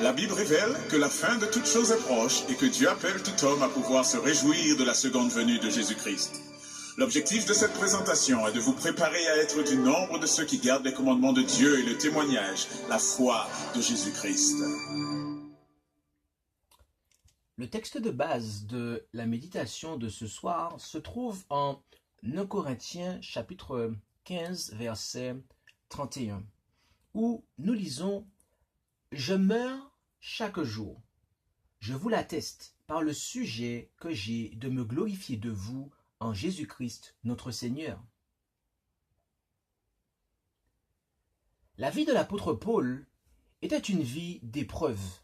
La Bible révèle que la fin de toute chose est proche et que Dieu appelle tout homme à pouvoir se réjouir de la seconde venue de Jésus-Christ. L'objectif de cette présentation est de vous préparer à être du nombre de ceux qui gardent les commandements de Dieu et le témoignage, la foi de Jésus-Christ. Le texte de base de la méditation de ce soir se trouve en 1 Corinthiens chapitre 15 verset 31 où nous lisons « Je meurs chaque jour. Je vous l'atteste par le sujet que j'ai de me glorifier de vous en Jésus-Christ notre Seigneur. » La vie de l'apôtre Paul était une vie d'épreuves,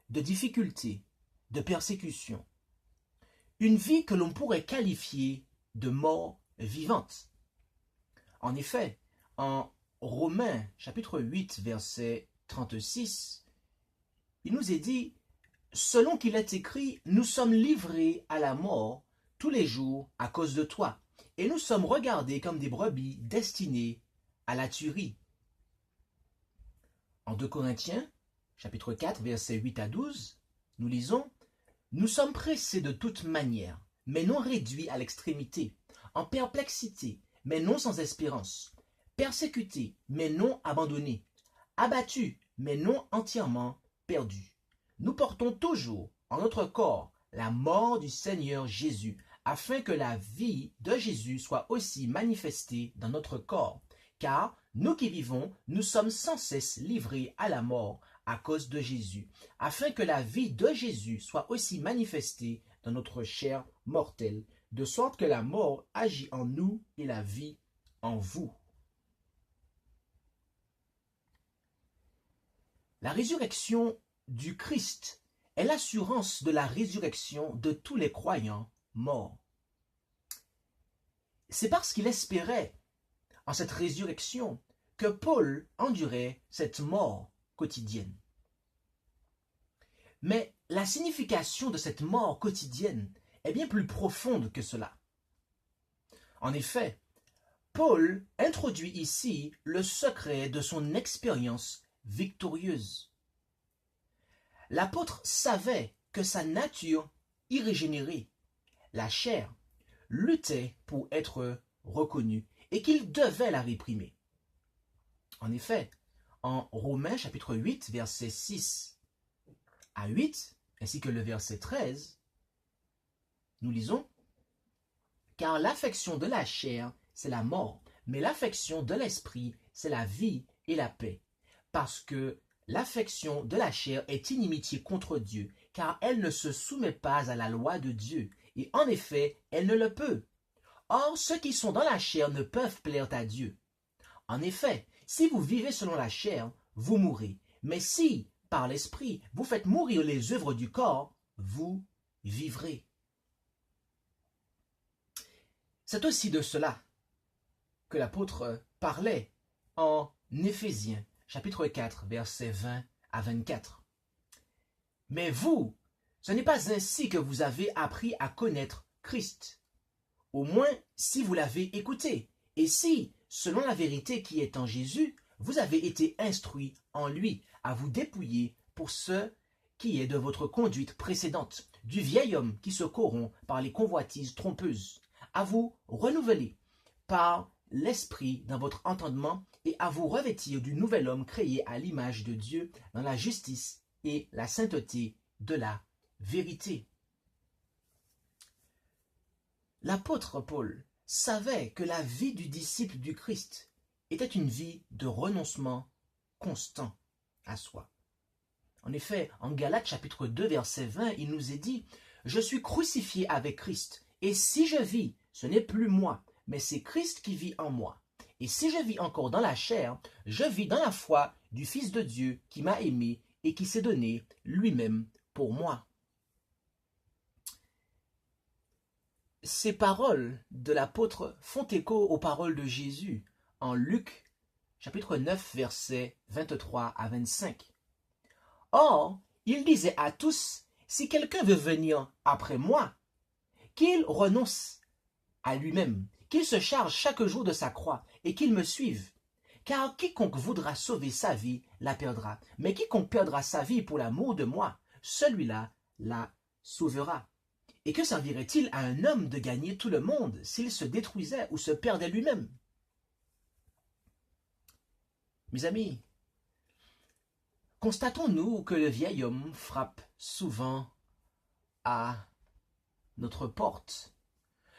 de difficultés, de persécutions. Une vie que l'on pourrait qualifier de mort vivante. En effet, en Romains chapitre 8 verset 36, il nous est dit « Selon qu'il est écrit, nous sommes livrés à la mort tous les jours à cause de toi, et nous sommes regardés comme des brebis destinées à la tuerie. » En 2 Corinthiens chapitre 4 versets 8 à 12, nous lisons « Nous sommes pressés de toute manière, mais non réduits à l'extrémité, en perplexité, mais non sans espérance, persécutés, mais non abandonnés, abattus, mais non entièrement perdus. Nous portons toujours en notre corps la mort du Seigneur Jésus, afin que la vie de Jésus soit aussi manifestée dans notre corps. Car nous qui vivons, nous sommes sans cesse livrés à la mort à cause de Jésus, afin que la vie de Jésus soit aussi manifestée dans notre chair mortelle, de sorte que la mort agit en nous et la vie en vous. La résurrection du Christ est l'assurance de la résurrection de tous les croyants morts. C'est parce qu'il espérait en cette résurrection que Paul endurait cette mort quotidienne. Mais la signification de cette mort quotidienne est bien plus profonde que cela. En effet, Paul introduit ici le secret de son expérience victorieuse. L'apôtre savait que sa nature irrégénérée, la chair, luttait pour être reconnue et qu'il devait la réprimer. En effet, en Romains chapitre 8, versets 6 à 8, ainsi que le verset 13, nous lisons « Car l'affection de la chair, c'est la mort, mais l'affection de l'esprit, c'est la vie et la paix. Parce que l'affection de la chair est inimitié contre Dieu, car elle ne se soumet pas à la loi de Dieu, et en effet, elle ne le peut. Or, ceux qui sont dans la chair ne peuvent plaire à Dieu. En effet, si vous vivez selon la chair, vous mourrez. Mais si, par l'esprit, vous faites mourir les œuvres du corps, vous vivrez. » C'est aussi de cela que l'apôtre parlait en Éphésiens, chapitre 4, versets 20 à 24. « Mais vous, ce n'est pas ainsi que vous avez appris à connaître Christ. Au moins, si vous l'avez écouté, et si, selon la vérité qui est en Jésus, vous avez été instruits en lui à vous dépouiller pour ce qui est de votre conduite précédente, du vieil homme qui se corrompt par les convoitises trompeuses, à vous renouveler par l'esprit dans votre entendement et à vous revêtir du nouvel homme créé à l'image de Dieu dans la justice et la sainteté de la vérité. » L'apôtre Paul savait que la vie du disciple du Christ était une vie de renoncement constant à soi. En effet, en Galates chapitre 2 verset 20, il nous est dit « Je suis crucifié avec Christ, et si je vis, ce n'est plus moi, mais c'est Christ qui vit en moi. Et si je vis encore dans la chair, je vis dans la foi du Fils de Dieu qui m'a aimé et qui s'est donné lui-même pour moi. » Ces paroles de l'apôtre font écho aux paroles de Jésus en Luc chapitre 9 versets 23 à 25. Or, il disait à tous, si quelqu'un veut venir après moi, qu'il renonce à lui-même, qu'il se charge chaque jour de sa croix et qu'il me suive. Car quiconque voudra sauver sa vie la perdra. Mais quiconque perdra sa vie pour l'amour de moi, celui-là la sauvera. Et que servirait-il à un homme de gagner tout le monde s'il se détruisait ou se perdait lui-même? Mes amis, constatons-nous que le vieil homme frappe souvent à notre porte,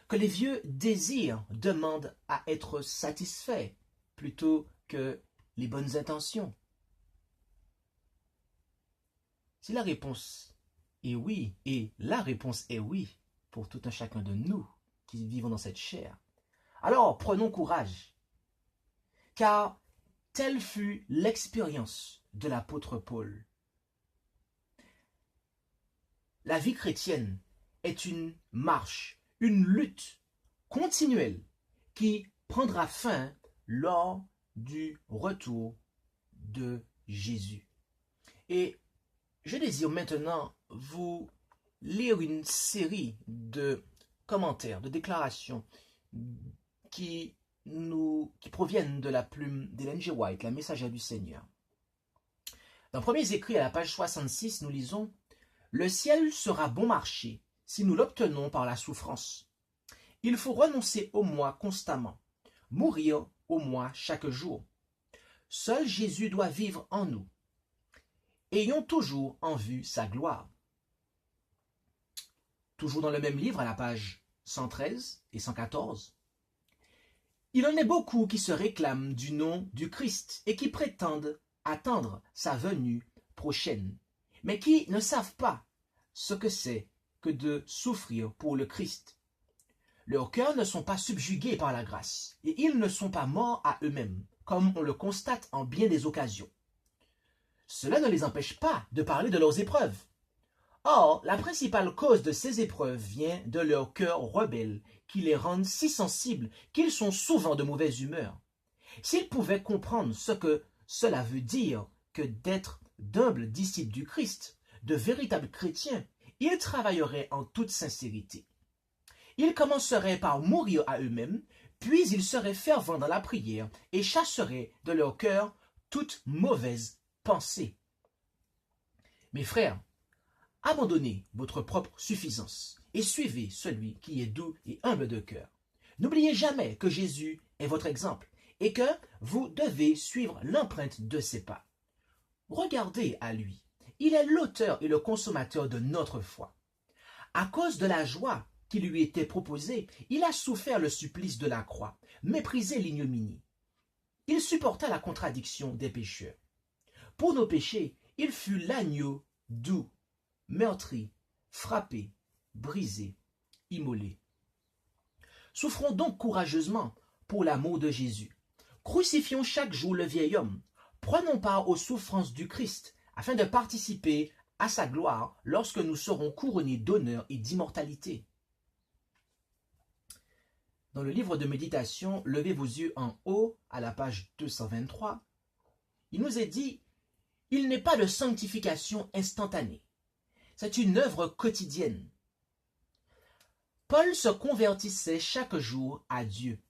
que les vieux désirs demandent à être satisfaits plutôt que les bonnes intentions? Si la réponse est oui, et la réponse est oui pour tout un chacun de nous qui vivons dans cette chair, alors prenons courage, car telle fut l'expérience de l'apôtre Paul. La vie chrétienne est une marche, une lutte continuelle qui prendra fin lors du retour de Jésus. Et je désire maintenant vous lire une série de commentaires, de déclarations qui proviennent de la plume d'Ellen G. White, la messagère du Seigneur. Dans Premiers Écrits, à la page 66, nous lisons « Le ciel sera bon marché si nous l'obtenons par la souffrance. Il faut renoncer au moi constamment, mourir au moi chaque jour. Seul Jésus doit vivre en nous. Ayons toujours en vue sa gloire. » Toujours dans le même livre, à la page 113 et 114, il en est beaucoup qui se réclament du nom du Christ et qui prétendent attendre sa venue prochaine, mais qui ne savent pas ce que c'est que de souffrir pour le Christ. Leurs cœurs ne sont pas subjugués par la grâce, et ils ne sont pas morts à eux-mêmes, comme on le constate en bien des occasions. Cela ne les empêche pas de parler de leurs épreuves. Or, la principale cause de ces épreuves vient de leurs cœurs rebelles, qui les rendent si sensibles qu'ils sont souvent de mauvaise humeur. S'ils pouvaient comprendre ce que cela veut dire que d'être d'humbles disciples du Christ, de véritables chrétiens, ils travailleraient en toute sincérité. Ils commenceraient par mourir à eux-mêmes, puis ils seraient fervents dans la prière et chasseraient de leur cœur toute mauvaise pensée. Mes frères, abandonnez votre propre suffisance et suivez celui qui est doux et humble de cœur. N'oubliez jamais que Jésus est votre exemple et que vous devez suivre l'empreinte de ses pas. Regardez à lui. Il est l'auteur et le consommateur de notre foi. À cause de la joie qui lui était proposée, il a souffert le supplice de la croix, méprisé l'ignominie. Il supporta la contradiction des pécheurs. Pour nos péchés, il fut l'agneau doux, meurtri, frappé, brisé, immolé. Souffrons donc courageusement pour l'amour de Jésus. Crucifions chaque jour le vieil homme. Prenons part aux souffrances du Christ afin de participer à sa gloire lorsque nous serons couronnés d'honneur et d'immortalité. Dans le livre de méditation, levez vos yeux en haut à la page 223, il nous est dit « Il n'est pas de sanctification instantanée. C'est une œuvre quotidienne. » Paul se convertissait chaque jour à Dieu.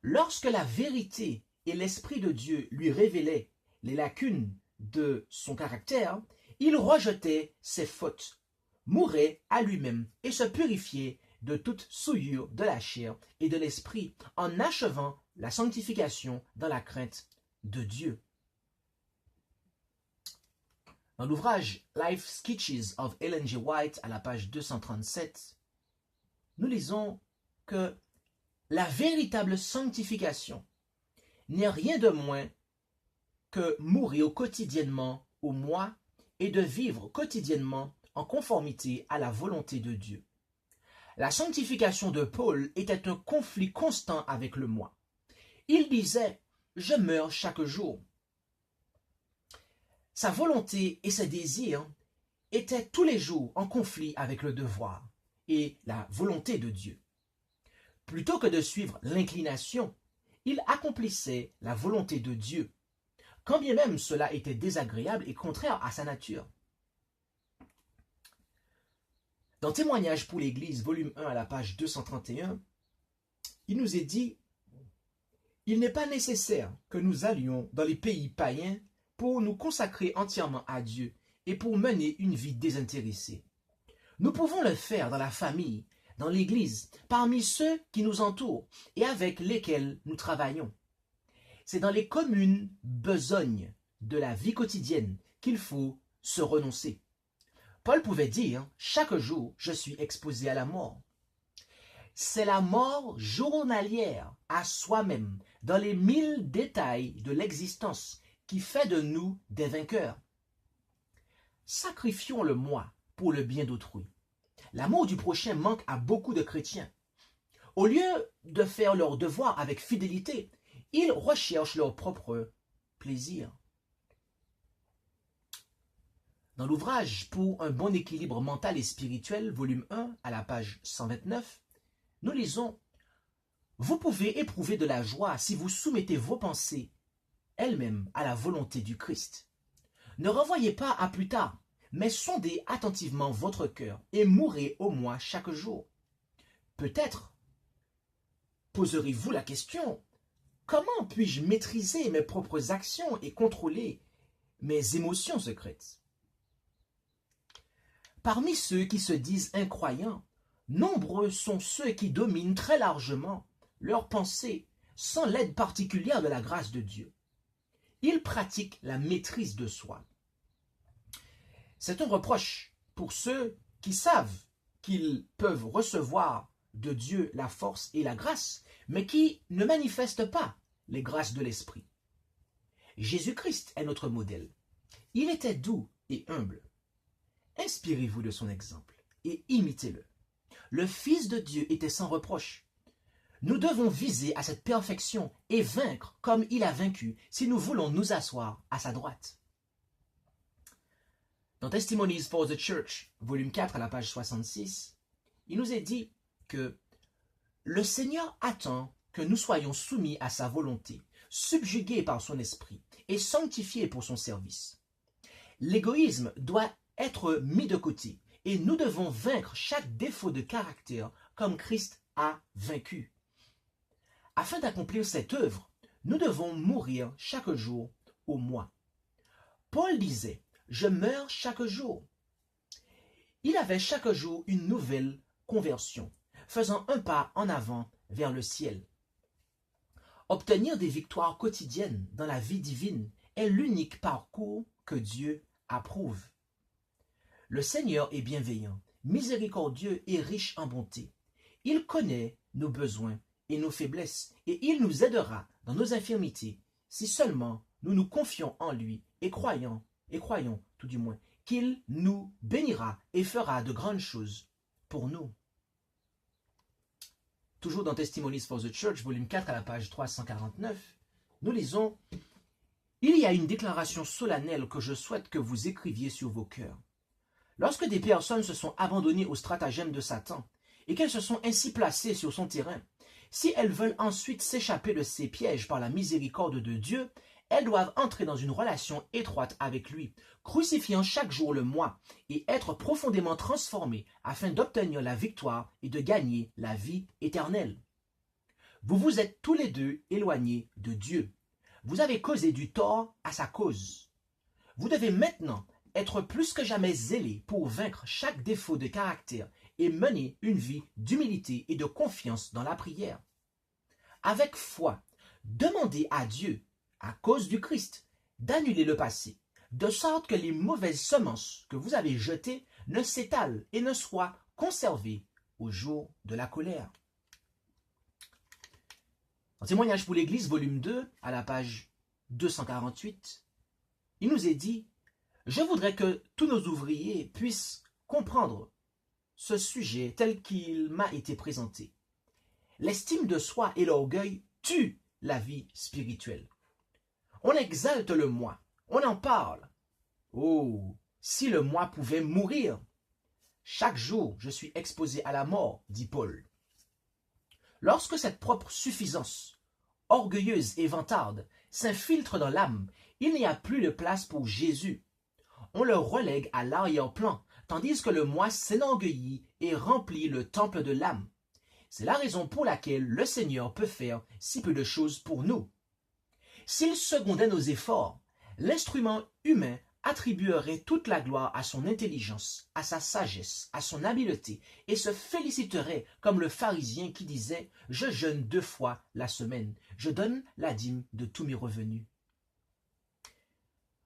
Lorsque la vérité et l'Esprit de Dieu lui révélaient les lacunes de son caractère, il rejetait ses fautes, mourait à lui-même et se purifiait de toute souillure de la chair et de l'esprit en achevant la sanctification dans la crainte de Dieu. Dans l'ouvrage Life Sketches of Ellen G. White à la page 237, nous lisons que la véritable sanctification n'est rien de moins que mourir quotidiennement au moi et de vivre quotidiennement en conformité à la volonté de Dieu. La sanctification de Paul était un conflit constant avec le moi. Il disait « Je meurs chaque jour ». Sa volonté et ses désirs étaient tous les jours en conflit avec le devoir et la volonté de Dieu. Plutôt que de suivre l'inclination, il accomplissait la volonté de Dieu, quand bien même cela était désagréable et contraire à sa nature. Dans Témoignages pour l'Église, volume 1 à la page 231, il nous est dit « Il n'est pas nécessaire que nous allions dans les pays païens pour nous consacrer entièrement à Dieu et pour mener une vie désintéressée. Nous pouvons le faire dans la famille, dans l'Église, parmi ceux qui nous entourent et avec lesquels nous travaillons. C'est dans les communes besognes de la vie quotidienne qu'il faut se renoncer. Paul pouvait dire « Chaque jour, je suis exposé à la mort ». C'est la mort journalière à soi-même, dans les 1000 détails de l'existence, qui fait de nous des vainqueurs. Sacrifions le moi pour le bien d'autrui. L'amour du prochain manque à beaucoup de chrétiens. Au lieu de faire leur devoir avec fidélité, ils recherchent leur propre plaisir. Dans l'ouvrage « Pour un bon équilibre mental et spirituel », volume 1, à la page 129, nous lisons « Vous pouvez éprouver de la joie si vous soumettez vos pensées elles-mêmes à la volonté du Christ. Ne renvoyez pas à plus tard, mais sondez attentivement votre cœur et mourrez au moins chaque jour. Peut-être poserez-vous la question « Comment puis-je maîtriser mes propres actions et contrôler mes émotions secrètes ?» Parmi ceux qui se disent incroyants, nombreux sont ceux qui dominent très largement leurs pensées sans l'aide particulière de la grâce de Dieu. Ils pratiquent la maîtrise de soi. C'est un reproche pour ceux qui savent qu'ils peuvent recevoir de Dieu la force et la grâce, mais qui ne manifestent pas les grâces de l'Esprit. Jésus-Christ est notre modèle. Il était doux et humble. Inspirez-vous de son exemple et imitez-le. Le Fils de Dieu était sans reproche. Nous devons viser à cette perfection et vaincre comme il a vaincu si nous voulons nous asseoir à sa droite. Dans Testimonies for the Church, volume 4 à la page 66, il nous est dit que le Seigneur attend que nous soyons soumis à sa volonté, subjugués par son esprit et sanctifiés pour son service. L'égoïsme doit être mis de côté et nous devons vaincre chaque défaut de caractère comme Christ a vaincu. Afin d'accomplir cette œuvre, nous devons mourir chaque jour au moi. Paul disait « Je meurs chaque jour ». Il avait chaque jour une nouvelle conversion, faisant un pas en avant vers le ciel. Obtenir des victoires quotidiennes dans la vie divine est l'unique parcours que Dieu approuve. Le Seigneur est bienveillant, miséricordieux et riche en bonté. Il connaît nos besoins et nos faiblesses, et il nous aidera dans nos infirmités, si seulement nous nous confions en lui et croyons tout du moins, qu'il nous bénira et fera de grandes choses pour nous. Toujours dans Testimonies for the Church, volume 4 à la page 349, nous lisons « Il y a une déclaration solennelle que je souhaite que vous écriviez sur vos cœurs. Lorsque des personnes se sont abandonnées au stratagème de Satan et qu'elles se sont ainsi placées sur son terrain, si elles veulent ensuite s'échapper de ces pièges par la miséricorde de Dieu, elles doivent entrer dans une relation étroite avec lui, crucifiant chaque jour le moi et être profondément transformées afin d'obtenir la victoire et de gagner la vie éternelle. Vous vous êtes tous les deux éloignés de Dieu. Vous avez causé du tort à sa cause. Vous devez maintenant être plus que jamais zélé pour vaincre chaque défaut de caractère et mener une vie d'humilité et de confiance dans la prière. Avec foi, demandez à Dieu, à cause du Christ, d'annuler le passé, de sorte que les mauvaises semences que vous avez jetées ne s'étalent et ne soient conservées au jour de la colère. En Témoignage pour l'Église, volume 2, à la page 248, il nous est dit « Je voudrais que tous nos ouvriers puissent comprendre ce sujet tel qu'il m'a été présenté. L'estime de soi et l'orgueil tuent la vie spirituelle. On exalte le moi, on en parle. Oh, si le moi pouvait mourir! Chaque jour, je suis exposé à la mort, dit Paul. Lorsque cette propre suffisance, orgueilleuse et vantarde, s'infiltre dans l'âme, il n'y a plus de place pour Jésus. On le relègue à l'arrière-plan, tandis que le moi s'enorgueillit et remplit le temple de l'âme. C'est la raison pour laquelle le Seigneur peut faire si peu de choses pour nous. S'il secondait nos efforts, l'instrument humain attribuerait toute la gloire à son intelligence, à sa sagesse, à son habileté, et se féliciterait comme le pharisien qui disait « Je jeûne 2 fois la semaine, je donne la dîme de tous mes revenus. »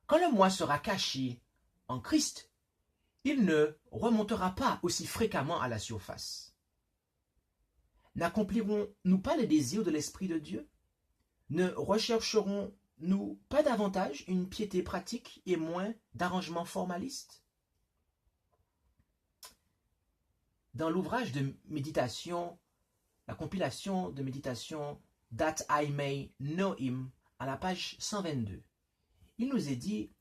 Quand le moi sera caché en Christ, il ne remontera pas aussi fréquemment à la surface. N'accomplirons-nous pas les désirs de l'Esprit de Dieu? Ne rechercherons-nous pas davantage une piété pratique et moins d'arrangements formalistes? Dans l'ouvrage de méditation, la compilation de méditation « That I may know him » à la page 122, il nous est dit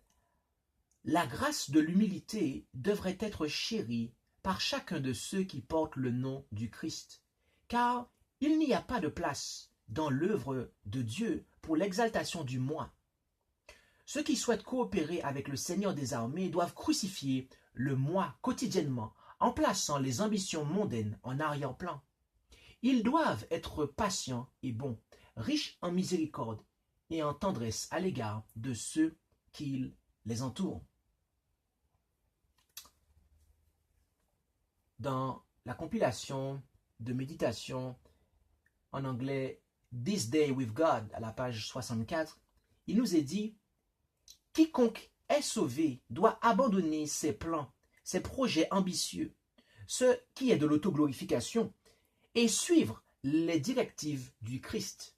« La grâce de l'humilité devrait être chérie par chacun de ceux qui portent le nom du Christ, car il n'y a pas de place dans l'œuvre de Dieu pour l'exaltation du moi. Ceux qui souhaitent coopérer avec le Seigneur des armées doivent crucifier le moi quotidiennement en plaçant les ambitions mondaines en arrière-plan. Ils doivent être patients et bons, riches en miséricorde et en tendresse à l'égard de ceux qui les entourent. Dans la compilation de méditation en anglais « This Day with God » à la page 64, il nous est dit « Quiconque est sauvé doit abandonner ses plans, ses projets ambitieux, ce qui est de l'autoglorification, et suivre les directives du Christ.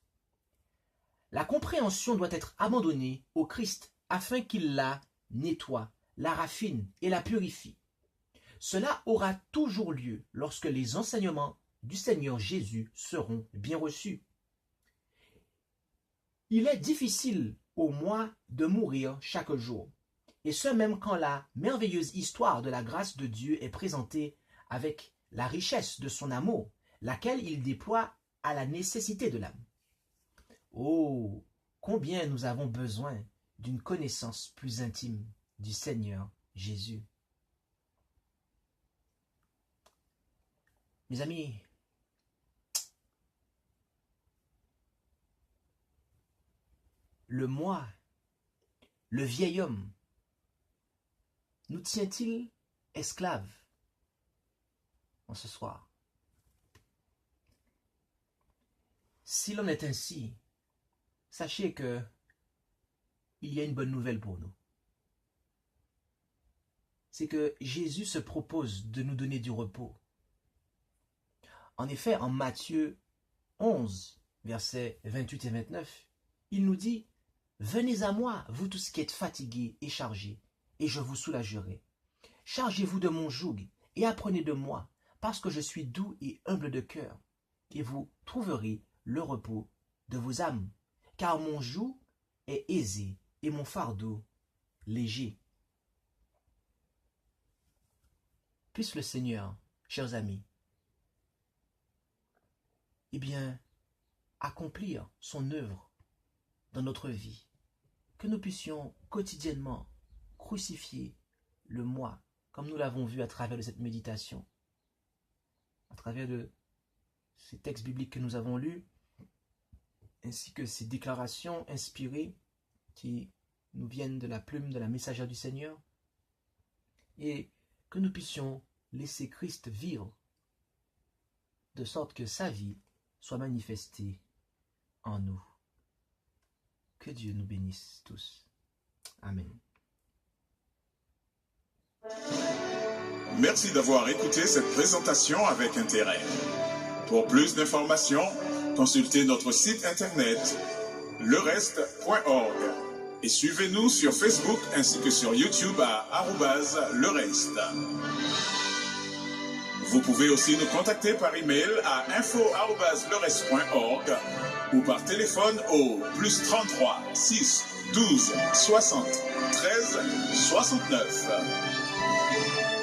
La compréhension doit être abandonnée au Christ afin qu'il la nettoie, la raffine et la purifie. Cela aura toujours lieu lorsque les enseignements du Seigneur Jésus seront bien reçus. Il est difficile au moi de mourir chaque jour, et ce même quand la merveilleuse histoire de la grâce de Dieu est présentée avec la richesse de son amour, laquelle il déploie à la nécessité de l'âme. Oh, combien nous avons besoin d'une connaissance plus intime du Seigneur Jésus. Mes amis, le moi, le vieil homme, nous tient-il esclaves en ce soir? Si l'on est ainsi, sachez que il y a une bonne nouvelle pour nous. C'est que Jésus se propose de nous donner du repos. En effet, en Matthieu 11, versets 28 et 29, il nous dit « Venez à moi, vous tous qui êtes fatigués et chargés, et je vous soulagerai. Chargez-vous de mon joug et apprenez de moi, parce que je suis doux et humble de cœur, et vous trouverez le repos de vos âmes, car mon joug est aisé et mon fardeau léger. » Puisse le Seigneur, chers amis, eh bien, accomplir son œuvre dans notre vie, que nous puissions quotidiennement crucifier le moi, comme nous l'avons vu à travers de cette méditation, à travers de ces textes bibliques que nous avons lus, ainsi que ces déclarations inspirées qui nous viennent de la plume de la messagère du Seigneur, et que nous puissions laisser Christ vivre, de sorte que sa vie soit manifestée en nous. Que Dieu nous bénisse tous. Amen. Merci d'avoir écouté cette présentation avec intérêt. Pour plus d'informations, consultez notre site internet lereste.org et suivez-nous sur Facebook ainsi que sur YouTube à @lereste. Vous pouvez aussi nous contacter par email à info@lereste.org ou par téléphone au +33 6 12 60 13 69.